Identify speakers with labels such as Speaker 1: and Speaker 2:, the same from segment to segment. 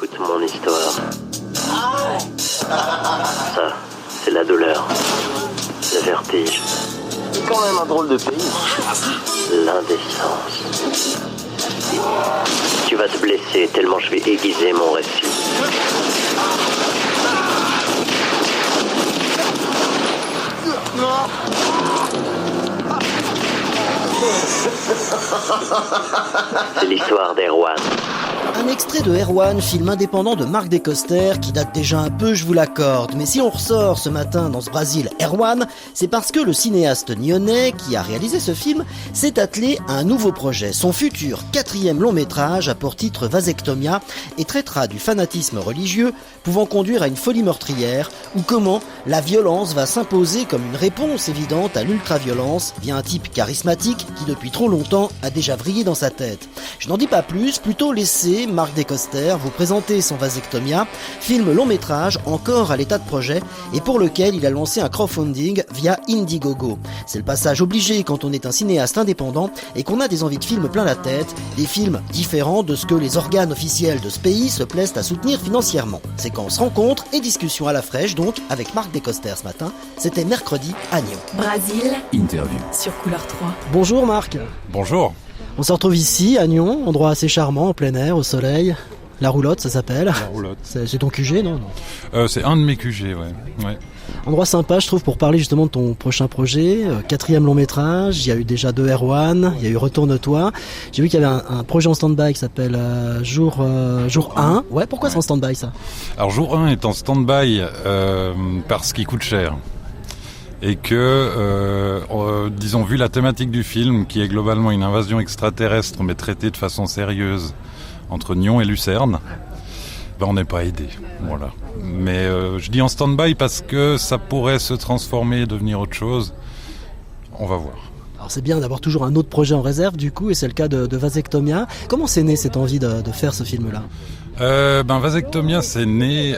Speaker 1: Écoute mon histoire. Ça, c'est la douleur. Le vertige.
Speaker 2: C'est quand même un drôle de pays.
Speaker 1: L'indécence. Tu vas te blesser tellement je vais aiguiser mon récit. C'est l'histoire d'Erwan.
Speaker 3: Un extrait de Erwan, film indépendant de Marc Descoster, qui date déjà un peu, je vous l'accorde. Mais si on ressort ce matin dans ce Brésil Erwan, c'est parce que le cinéaste nyonnais qui a réalisé ce film s'est attelé à un nouveau projet. Son futur 4e long métrage a pour titre Vasectomia et traitera du fanatisme religieux pouvant conduire à une folie meurtrière, ou comment la violence va s'imposer comme une réponse évidente à l'ultraviolence via un type charismatique qui depuis trop longtemps a déjà vrillé dans sa tête. Je n'en dis pas plus, plutôt laisser Marc Descoster vous présenter son Vasectomia, film long métrage encore à l'état de projet et pour lequel il a lancé un crowdfunding via Indiegogo. C'est le passage obligé quand on est un cinéaste indépendant et qu'on a des envies de films plein la tête, des films différents de ce que les organes officiels de ce pays se plaisent à soutenir financièrement. Séquence rencontre et discussion à la fraîche donc avec Marc Descoster ce matin. C'était mercredi à Nyon.
Speaker 4: Brésil.
Speaker 5: Interview.
Speaker 4: Sur Couleur 3.
Speaker 3: Bonjour Marc.
Speaker 5: Bonjour.
Speaker 3: On se retrouve ici à Nyon, endroit assez charmant, en plein air, au soleil. La Roulotte, ça s'appelle.
Speaker 5: La Roulotte.
Speaker 3: C'est ton QG, non?
Speaker 5: C'est un de mes QG, ouais.
Speaker 3: Endroit sympa, je trouve, pour parler justement de ton prochain projet. 4e long métrage, il y a eu déjà 2 Erwan, il y a eu Retourne-toi. J'ai vu qu'il y avait un projet en stand-by qui s'appelle Jour 1. Ouais, pourquoi c'est en stand-by ça?
Speaker 5: Alors Jour 1 est en stand-by parce qu'il coûte cher. Et que, disons, vu la thématique du film, qui est globalement une invasion extraterrestre, mais traitée de façon sérieuse entre Nyon et Lucerne, on n'est pas aidé. Voilà. Mais je dis en stand-by parce que ça pourrait se transformer et devenir autre chose. On va voir.
Speaker 3: Alors c'est bien d'avoir toujours un autre projet en réserve, du coup, et c'est le cas de Vasectomia. Comment c'est né cette envie de faire ce film-là?
Speaker 5: Vasectomia, c'est né...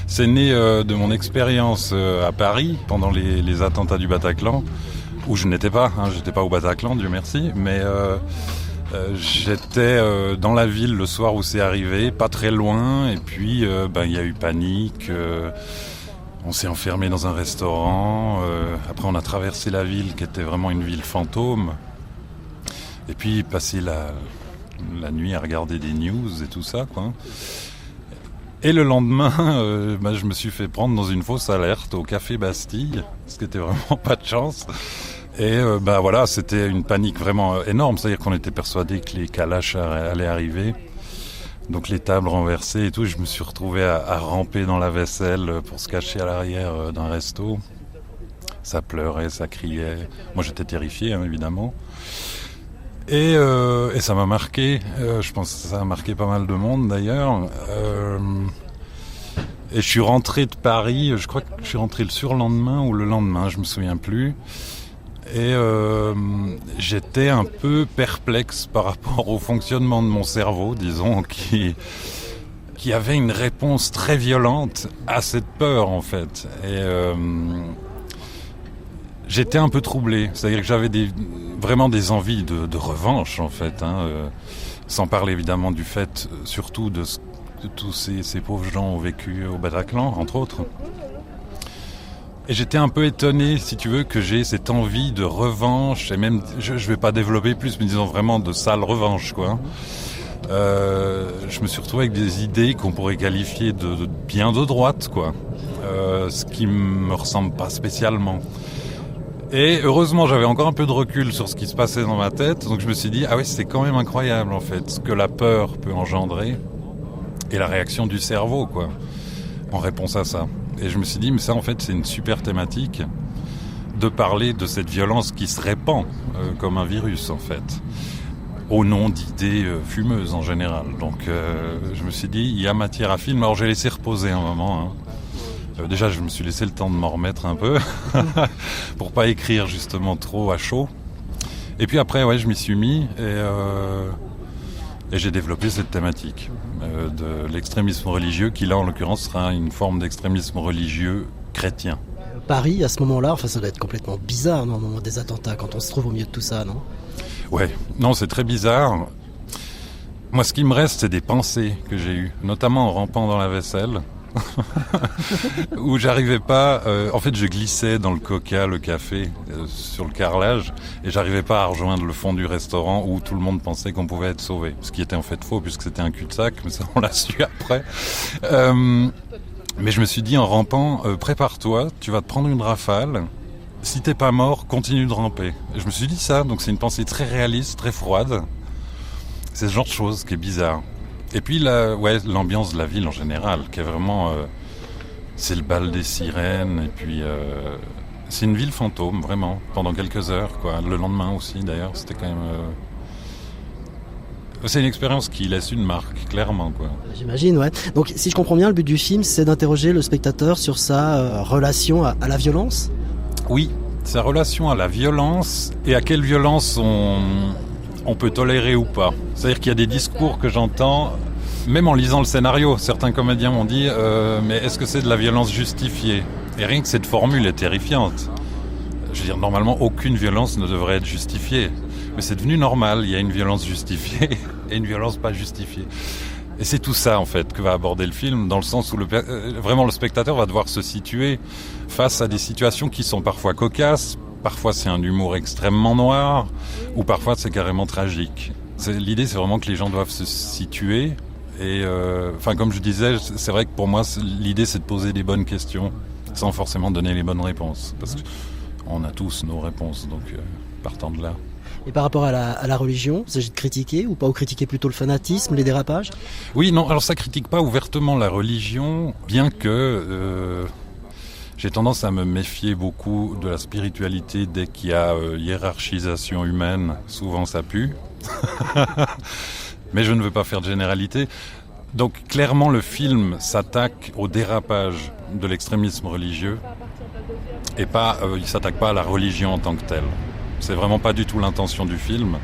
Speaker 5: C'est né de mon expérience à Paris pendant les attentats du Bataclan, où je n'étais pas, j'étais pas au Bataclan, Dieu merci, mais j'étais dans la ville le soir où c'est arrivé, pas très loin, et puis il y a eu panique, on s'est enfermé dans un restaurant, après on a traversé la ville qui était vraiment une ville fantôme, et puis passé la nuit à regarder des news et tout ça, quoi. Et le lendemain, je me suis fait prendre dans une fausse alerte au Café Bastille, ce qui était vraiment pas de chance. Et voilà, c'était une panique vraiment énorme, c'est-à-dire qu'on était persuadé que les Kalash allaient arriver. Donc les tables renversées et tout, je me suis retrouvé à ramper dans la vaisselle pour se cacher à l'arrière d'un resto. Ça pleurait, ça criait. Moi j'étais terrifié, évidemment. Et ça m'a marqué, je pense que ça a marqué pas mal de monde d'ailleurs. Et je suis rentré de Paris, je crois que je suis rentré le surlendemain ou le lendemain, je me souviens plus. Et j'étais un peu perplexe par rapport au fonctionnement de mon cerveau, disons, qui avait une réponse très violente à cette peur en fait. Et j'étais un peu troublé, c'est-à-dire que j'avais vraiment des envies de revanche en fait, sans parler évidemment du fait surtout de ce que tous ces pauvres gens ont vécu au Bataclan, entre autres. Et j'étais un peu étonné, si tu veux, que j'ai cette envie de revanche, et même, je vais pas développer plus, mais disons vraiment de sale revanche, quoi. Je me suis retrouvé avec des idées qu'on pourrait qualifier de bien de droite, quoi. Ce qui me ressemble pas spécialement. Et heureusement, j'avais encore un peu de recul sur ce qui se passait dans ma tête, donc je me suis dit, ah oui, c'est quand même incroyable, en fait, ce que la peur peut engendrer, et la réaction du cerveau, quoi, en réponse à ça. Et je me suis dit, mais ça, en fait, c'est une super thématique de parler de cette violence qui se répand comme un virus, en fait, au nom d'idées fumeuses, en général. Donc, je me suis dit, il y a matière à film. Alors, j'ai laissé reposer un moment, déjà, je me suis laissé le temps de m'en remettre un peu pour pas écrire justement trop à chaud. Et puis après, ouais, je m'y suis mis et j'ai développé cette thématique de l'extrémisme religieux, qui là, en l'occurrence, sera une forme d'extrémisme religieux chrétien.
Speaker 3: Paris, à ce moment-là, ça doit être complètement bizarre, non, au moment des attentats, quand on se trouve au milieu de tout ça, non?
Speaker 5: Ouais, non, c'est très bizarre. Moi, ce qui me reste, c'est des pensées que j'ai eues, notamment en rampant dans la vaisselle, où j'arrivais pas... en fait, je glissais dans le coca, le café, sur le carrelage, et j'arrivais pas à rejoindre le fond du restaurant où tout le monde pensait qu'on pouvait être sauvé. Ce qui était en fait faux, puisque c'était un cul-de-sac, mais ça, on l'a su après. Mais je me suis dit, en rampant, prépare-toi, tu vas te prendre une rafale. Si t'es pas mort, continue de ramper. Et je me suis dit ça, donc c'est une pensée très réaliste, très froide. C'est ce genre de chose qui est bizarre. Et puis l'ambiance de la ville en général, qui est vraiment... c'est le bal des sirènes, et puis... c'est une ville fantôme, vraiment, pendant quelques heures, quoi. Le lendemain aussi, d'ailleurs, c'était quand même... C'est une expérience qui laisse une marque, clairement, quoi.
Speaker 3: J'imagine, ouais. Donc, si je comprends bien, le but du film, c'est d'interroger le spectateur sur sa relation à la violence ?
Speaker 5: Oui, sa relation à la violence, et à quelle violence on peut tolérer ou pas. C'est-à-dire qu'il y a des discours que j'entends, même en lisant le scénario. Certains comédiens m'ont dit mais est-ce que c'est de la violence justifiée ? Et rien que cette formule est terrifiante. Je veux dire, normalement, aucune violence ne devrait être justifiée. Mais c'est devenu normal, il y a une violence justifiée et une violence pas justifiée. Et c'est tout ça, en fait, que va aborder le film, dans le sens où vraiment le spectateur va devoir se situer face à des situations qui sont parfois cocasses, parfois c'est un humour extrêmement noir, ou parfois c'est carrément tragique. L'idée, c'est vraiment que les gens doivent se situer. Et comme je disais, c'est vrai que pour moi, l'idée, c'est de poser des bonnes questions, sans forcément donner les bonnes réponses. Parce qu'on a tous nos réponses, donc partant de là.
Speaker 3: Et par rapport à la religion, il s'agit de critiquer ou pas, ou critiquer plutôt le fanatisme, les dérapages ?
Speaker 5: Oui, non, alors ça critique pas ouvertement la religion, bien que j'ai tendance à me méfier beaucoup de la spiritualité dès qu'il y a hiérarchisation humaine, souvent ça pue. Mais je ne veux pas faire de généralité. Donc clairement le film s'attaque au dérapage de l'extrémisme religieux et pas, il s'attaque pas à la religion en tant que telle. C'est vraiment pas du tout l'intention du film.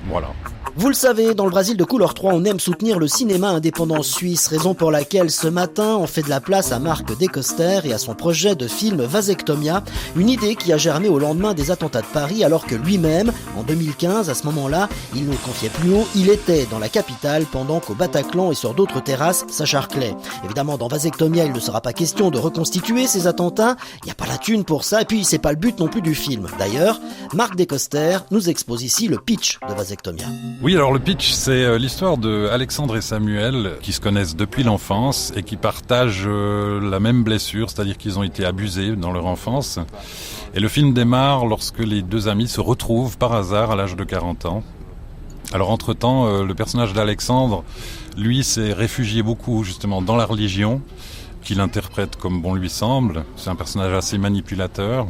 Speaker 5: Voilà.
Speaker 3: Vous le savez, dans le Brésil de Couleur 3, on aime soutenir le cinéma indépendant suisse, raison pour laquelle ce matin, on fait de la place à Marc Decoster et à son projet de film Vasectomia, une idée qui a germé au lendemain des attentats de Paris, alors que lui-même, en 2015, à ce moment-là, il nous le confiait plus haut, il était dans la capitale pendant qu'au Bataclan et sur d'autres terrasses, ça charclait. Évidemment, dans Vasectomia, il ne sera pas question de reconstituer ces attentats, il n'y a pas la thune pour ça, et puis c'est pas le but non plus du film. D'ailleurs, Marc Decoster nous expose ici le pitch de Vasectomia.
Speaker 5: Oui, alors le pitch, c'est l'histoire de Alexandre et Samuel qui se connaissent depuis l'enfance et qui partagent la même blessure, c'est-à-dire qu'ils ont été abusés dans leur enfance. Et le film démarre lorsque les deux amis se retrouvent par hasard à l'âge de 40 ans. Alors entre-temps, le personnage d'Alexandre, lui, s'est réfugié beaucoup justement dans la religion, qu'il interprète comme bon lui semble. C'est un personnage assez manipulateur,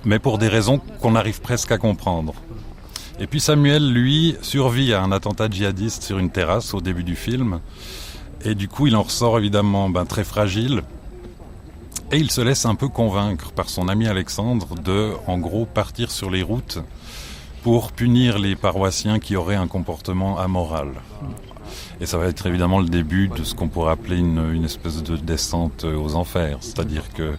Speaker 5: mais pour des raisons qu'on arrive presque à comprendre. Et puis Samuel, lui, survit à un attentat djihadiste sur une terrasse au début du film. Et du coup, il en ressort évidemment très fragile. Et il se laisse un peu convaincre par son ami Alexandre de, en gros, partir sur les routes pour punir les paroissiens qui auraient un comportement amoral. Et ça va être évidemment le début de ce qu'on pourrait appeler une espèce de descente aux enfers. C'est-à-dire que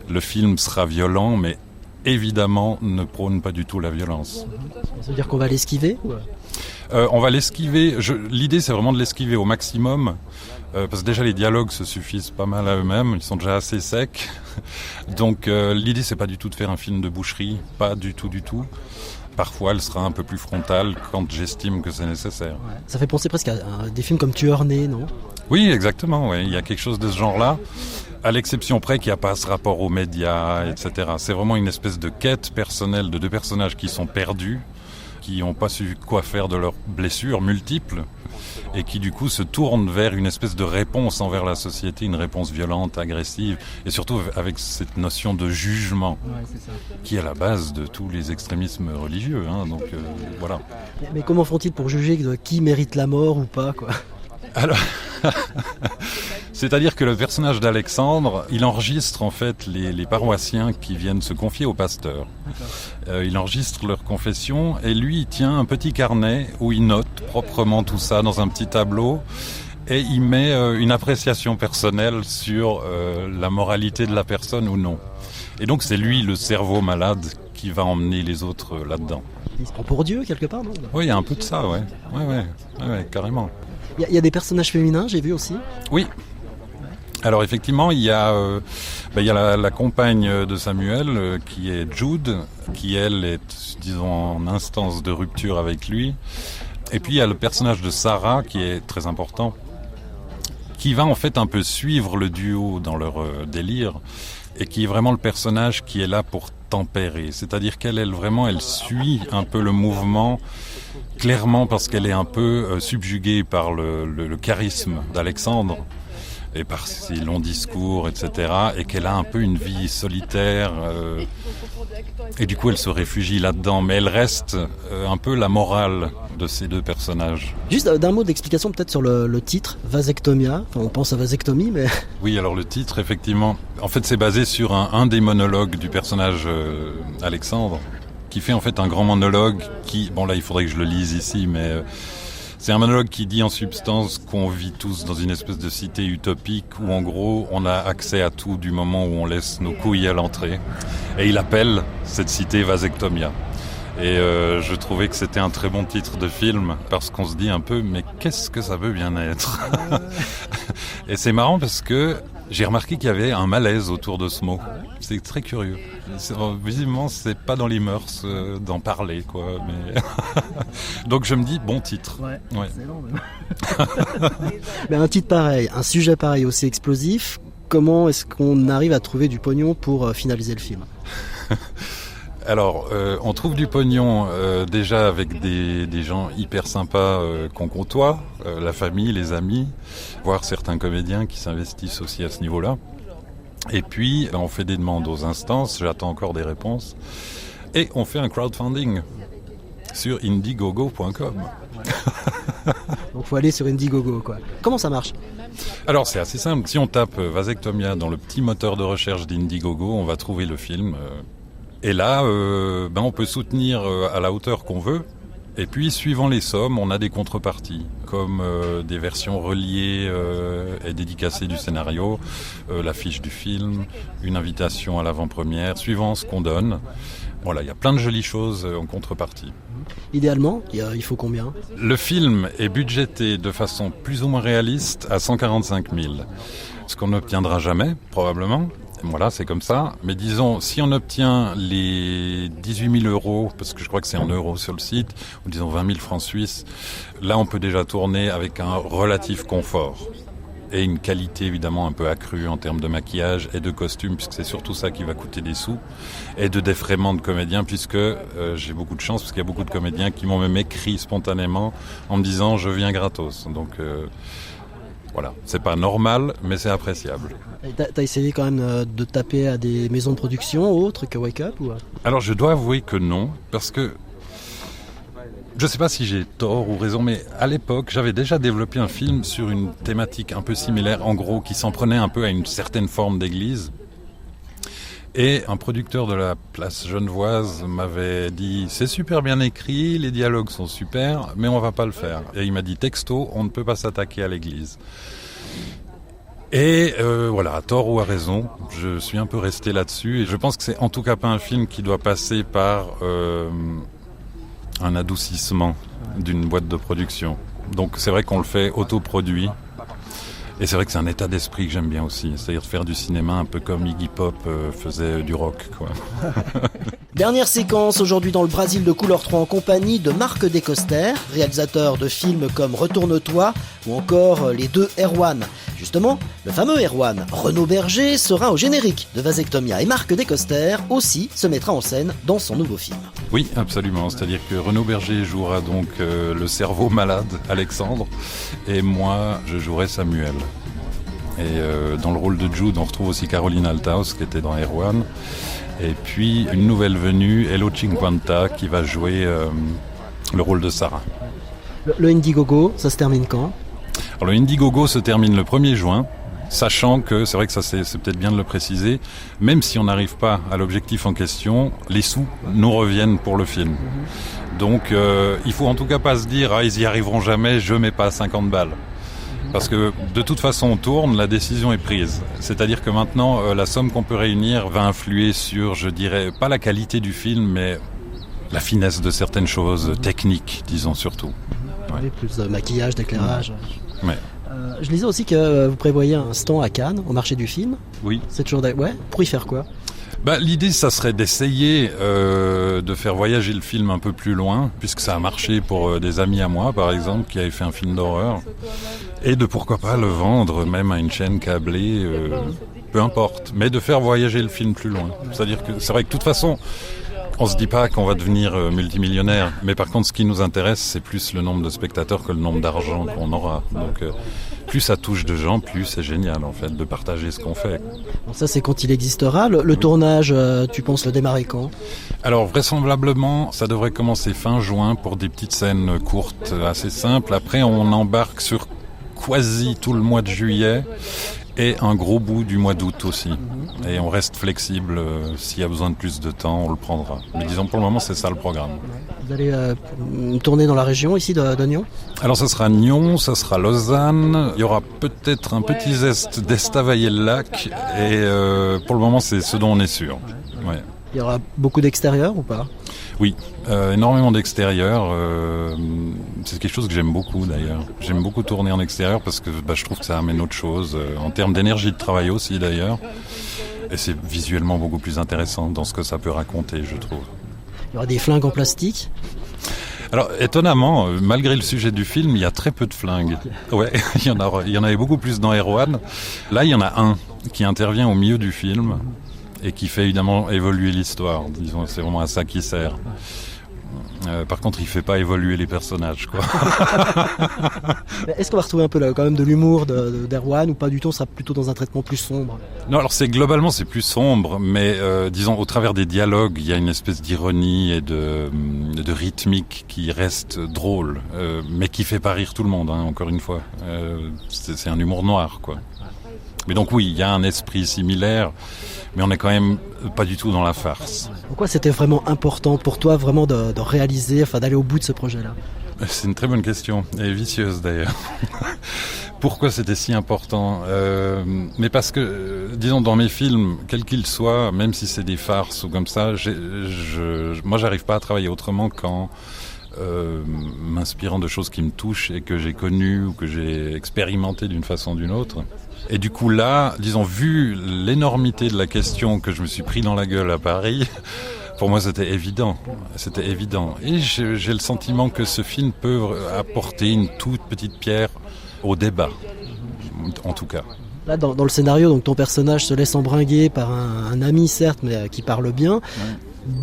Speaker 5: le film sera violent, mais évidemment ne prône pas du tout la violence.
Speaker 3: Ça veut dire qu'on va l'esquiver ?
Speaker 5: On va l'esquiver. L'idée, c'est vraiment de l'esquiver au maximum. Parce que déjà, les dialogues se suffisent pas mal à eux-mêmes. Ils sont déjà assez secs. Donc, l'idée, c'est pas du tout de faire un film de boucherie. Pas du tout, du tout. Parfois, elle sera un peu plus frontale quand j'estime que c'est nécessaire. Ouais.
Speaker 3: Ça fait penser presque à des films comme Tueur né, non ?
Speaker 5: Oui, exactement. Ouais. Il y a quelque chose de ce genre-là. À l'exception près qu'il n'y a pas ce rapport aux médias, etc. C'est vraiment une espèce de quête personnelle de deux personnages qui sont perdus, qui n'ont pas su quoi faire de leurs blessures multiples, et qui du coup se tournent vers une espèce de réponse envers la société, une réponse violente, agressive, et surtout avec cette notion de jugement, qui est à la base de tous les extrémismes religieux. Donc voilà.
Speaker 3: Mais comment font-ils pour juger de qui mérite la mort ou pas, quoi ?
Speaker 5: Alors, c'est-à-dire que le personnage d'Alexandre, il enregistre en fait les paroissiens qui viennent se confier au pasteur. Il enregistre leur confession et lui, il tient un petit carnet où il note proprement tout ça dans un petit tableau et il met une appréciation personnelle sur la moralité de la personne ou non. Et donc c'est lui, le cerveau malade, qui va emmener les autres là-dedans.
Speaker 3: Il se prend pour Dieu quelque part, non ?
Speaker 5: Oui, il y a un peu de ça, ouais, carrément.
Speaker 3: Il y a des personnages féminins, j'ai vu aussi.
Speaker 5: Oui. Alors effectivement, il y a la compagne de Samuel qui est Jude, qui elle est, disons, en instance de rupture avec lui. Et puis il y a le personnage de Sarah qui est très important, qui va en fait un peu suivre le duo dans leur délire, et qui est vraiment le personnage qui est là pour tempérer. C'est-à-dire qu'elle suit un peu le mouvement, clairement parce qu'elle est un peu subjuguée par le charisme d'Alexandre, et par ses longs discours, etc., et qu'elle a un peu une vie solitaire, et du coup elle se réfugie là-dedans, mais elle reste un peu la morale de ces deux personnages.
Speaker 3: Juste d'un mot d'explication peut-être sur le titre, Vasectomia, enfin on pense à vasectomie, mais...
Speaker 5: Oui, alors le titre, effectivement, en fait c'est basé sur un des monologues du personnage Alexandre, qui fait en fait un grand monologue qui, bon là il faudrait que je le lise ici, mais... c'est un monologue qui dit en substance qu'on vit tous dans une espèce de cité utopique où en gros on a accès à tout du moment où on laisse nos couilles à l'entrée. Et il appelle cette cité Vasectomia. Et je trouvais que c'était un très bon titre de film parce qu'on se dit un peu mais qu'est-ce que ça veut bien être. Et c'est marrant parce que j'ai remarqué qu'il y avait un malaise autour de ce mot. C'est très curieux. Visiblement, c'est pas dans les mœurs d'en parler, quoi. Mais donc je me dis, bon titre.
Speaker 3: Ouais. Excellent, mais un titre pareil, un sujet pareil aussi explosif, comment est-ce qu'on arrive à trouver du pognon pour finaliser le film ?
Speaker 5: Alors, on trouve du pognon déjà avec des gens hyper sympas qu'on côtoie, la famille, les amis, voire certains comédiens qui s'investissent aussi à ce niveau-là. Et puis, on fait des demandes aux instances, j'attends encore des réponses. Et on fait un crowdfunding sur indiegogo.com.
Speaker 3: Donc, faut aller sur Indiegogo, quoi. Comment ça marche ?
Speaker 5: Alors, c'est assez simple. Si on tape Vasectomia dans le petit moteur de recherche d'Indiegogo, on va trouver le film. Et là, on peut soutenir à la hauteur qu'on veut. Et puis, suivant les sommes, on a des contreparties, comme des versions reliées et dédicacées du scénario, l'affiche du film, une invitation à l'avant-première, suivant ce qu'on donne. Voilà, il y a plein de jolies choses en contrepartie.
Speaker 3: Idéalement, il faut combien ?
Speaker 5: Le film est budgété de façon plus ou moins réaliste à 145 000. Ce qu'on n'obtiendra jamais, probablement. Voilà, c'est comme ça. Mais disons, si on obtient les 18 000 €, parce que je crois que c'est en euros sur le site, ou disons 20 000 francs suisses, là on peut déjà tourner avec un relatif confort. Et une qualité évidemment un peu accrue en termes de maquillage et de costume, puisque c'est surtout ça qui va coûter des sous, et de défraiement de comédiens, puisque j'ai beaucoup de chance, parce qu'il y a beaucoup de comédiens qui m'ont même écrit spontanément en me disant « je viens gratos ». Donc voilà, c'est pas normal, mais c'est appréciable.
Speaker 3: T'as essayé quand même de taper à des maisons de production autres que Wake Up ou...
Speaker 5: Alors je dois avouer que non, parce que je sais pas si j'ai tort ou raison, mais à l'époque j'avais déjà développé un film sur une thématique un peu similaire, en gros, qui s'en prenait un peu à une certaine forme d'église. Et un producteur de la place genevoise m'avait dit « c'est super bien écrit, les dialogues sont super, mais on va pas le faire ». Et il m'a dit texto « on ne peut pas s'attaquer à l'église ». Et voilà, à tort ou à raison, je suis un peu resté là-dessus. Et je pense que c'est en tout cas pas un film qui doit passer par un adoucissement d'une boîte de production. Donc c'est vrai qu'on le fait autoproduit. Et c'est vrai que c'est un état d'esprit que j'aime bien aussi, c'est-à-dire de faire du cinéma un peu comme Iggy Pop faisait du rock, quoi.
Speaker 3: Dernière séquence aujourd'hui dans le Brésil de Couleur 3 en compagnie de Marc Descoster, réalisateur de films comme Retourne-toi ou encore les deux Erwan. Justement, le fameux Erwan, Renaud Berger, sera au générique de Vasectomia et Marc Descoster aussi se mettra en scène dans son nouveau film.
Speaker 5: Oui, absolument, c'est-à-dire que Renaud Berger jouera donc le cerveau malade Alexandre et moi je jouerai Samuel. Et dans le rôle de Jude, on retrouve aussi Caroline Althaus qui était dans Erwan. Et puis une nouvelle venue, Hello Cinquanta, qui va jouer le rôle de Sarah.
Speaker 3: Le Indiegogo, ça se termine quand ?
Speaker 5: Alors le Indiegogo se termine le 1er juin, sachant que, c'est vrai que ça c'est peut-être bien de le préciser, même si on n'arrive pas à l'objectif en question, les sous nous reviennent pour le film. Donc il faut en tout cas pas se dire « ah ils y arriveront jamais, je mets pas 50 balles ». Parce que de toute façon on tourne, la décision est prise. C'est-à-dire que maintenant la somme qu'on peut réunir va influer sur, je dirais, pas la qualité du film, mais la finesse de certaines choses techniques, disons surtout.
Speaker 3: Ouais. Plus de maquillage, d'éclairage.
Speaker 5: Ouais.
Speaker 3: Je lisais aussi que vous prévoyez un stand à Cannes, au marché du film.
Speaker 5: Oui.
Speaker 3: C'est toujours ouais. Pour y faire quoi?
Speaker 5: L'idée, ça serait d'essayer de faire voyager le film un peu plus loin, puisque ça a marché pour des amis à moi, par exemple, qui avaient fait un film d'horreur, et de pourquoi pas le vendre même à une chaîne câblée, peu importe, mais de faire voyager le film plus loin. C'est-à-dire que c'est vrai que de toute façon, on se dit pas qu'on va devenir multimillionnaire, mais par contre, ce qui nous intéresse, c'est plus le nombre de spectateurs que le nombre d'argent qu'on aura. Donc, plus ça touche de gens, plus c'est génial en fait de partager ce qu'on fait.
Speaker 3: Bon, ça c'est quand il existera. Le tournage, tu penses le démarrer quand?
Speaker 5: Alors vraisemblablement, ça devrait commencer fin juin pour des petites scènes courtes, assez simples. Après, on embarque sur quasi tout le mois de juillet et un gros bout du mois d'août aussi. Et on reste flexible. S'il y a besoin de plus de temps, on le prendra. Mais disons pour le moment, c'est ça le programme.
Speaker 3: Vous allez tourner dans la région ici de Nyon?
Speaker 5: Alors ça sera Nyon, ça sera Lausanne. Il y aura peut-être un petit zeste d'Estavayer-le-Lac. Et pour le moment, c'est ce dont on est sûr. Ouais.
Speaker 3: Il y aura beaucoup d'extérieur ou pas?
Speaker 5: Oui, énormément d'extérieur. C'est quelque chose que j'aime beaucoup d'ailleurs. J'aime beaucoup tourner en extérieur parce que je trouve que ça amène autre chose. En termes d'énergie de travail aussi d'ailleurs. Et c'est visuellement beaucoup plus intéressant dans ce que ça peut raconter, je trouve.
Speaker 3: Il y aura des flingues en plastique?
Speaker 5: Alors, étonnamment, malgré le sujet du film, il y a très peu de flingues. Ouais, il y en avait beaucoup plus dans Erwan. Là, il y en a un qui intervient au milieu du film et qui fait évidemment évoluer l'histoire. Disons, c'est vraiment à ça qu'il sert. Par contre, il fait pas évoluer les personnages, quoi.
Speaker 3: Est-ce qu'on va retrouver un peu quand même de l'humour d'Erwan ou pas du tout? On sera plutôt dans un traitement plus sombre?
Speaker 5: Non, alors globalement c'est plus sombre, mais disons au travers des dialogues, il y a une espèce d'ironie et de rythmique qui reste drôle, mais qui fait pas rire tout le monde. Encore une fois, c'est un humour noir, quoi. Mais donc oui, il y a un esprit similaire, mais on n'est quand même pas du tout dans la farce.
Speaker 3: Pourquoi c'était vraiment important pour toi vraiment de réaliser, d'aller au bout de ce projet-là?
Speaker 5: C'est une très bonne question, et vicieuse d'ailleurs. Pourquoi c'était si important? Mais parce que, disons, dans mes films, quels qu'ils soient, même si c'est des farces ou comme ça, moi j'arrive pas à travailler autrement qu'en m'inspirant de choses qui me touchent et que j'ai connues ou que j'ai expérimentées d'une façon ou d'une autre. Et du coup là, disons, vu l'énormité de la question que je me suis pris dans la gueule à Paris, pour moi c'était évident. C'était évident. Et j'ai le sentiment que ce film peut apporter une toute petite pierre au débat, en tout cas.
Speaker 3: Là, dans le scénario, donc ton personnage se laisse embringuer par un ami, certes, mais qui parle bien. Ouais.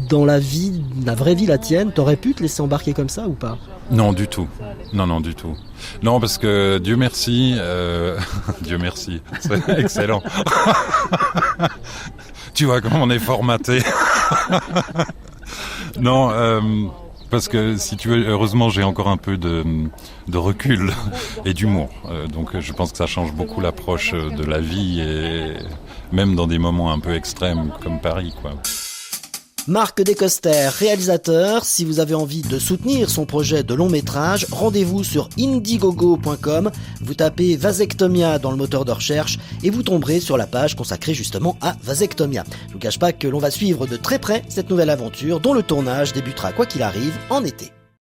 Speaker 3: Dans la vraie vie, la tienne, t'aurais pu te laisser embarquer comme ça ou pas?
Speaker 5: Non, du tout. Non, du tout. Non, parce que Dieu merci, Dieu merci, c'est excellent. Tu vois comment on est formaté. Non, parce que si tu veux, heureusement, j'ai encore un peu de recul et d'humour. Donc, je pense que ça change beaucoup l'approche de la vie et même dans des moments un peu extrêmes comme Paris, quoi.
Speaker 3: Marc Descoster, réalisateur, si vous avez envie de soutenir son projet de long métrage, rendez-vous sur indiegogo.com, vous tapez Vasectomia dans le moteur de recherche et vous tomberez sur la page consacrée justement à Vasectomia. Je vous cache pas que l'on va suivre de très près cette nouvelle aventure dont le tournage débutera quoi qu'il arrive en été.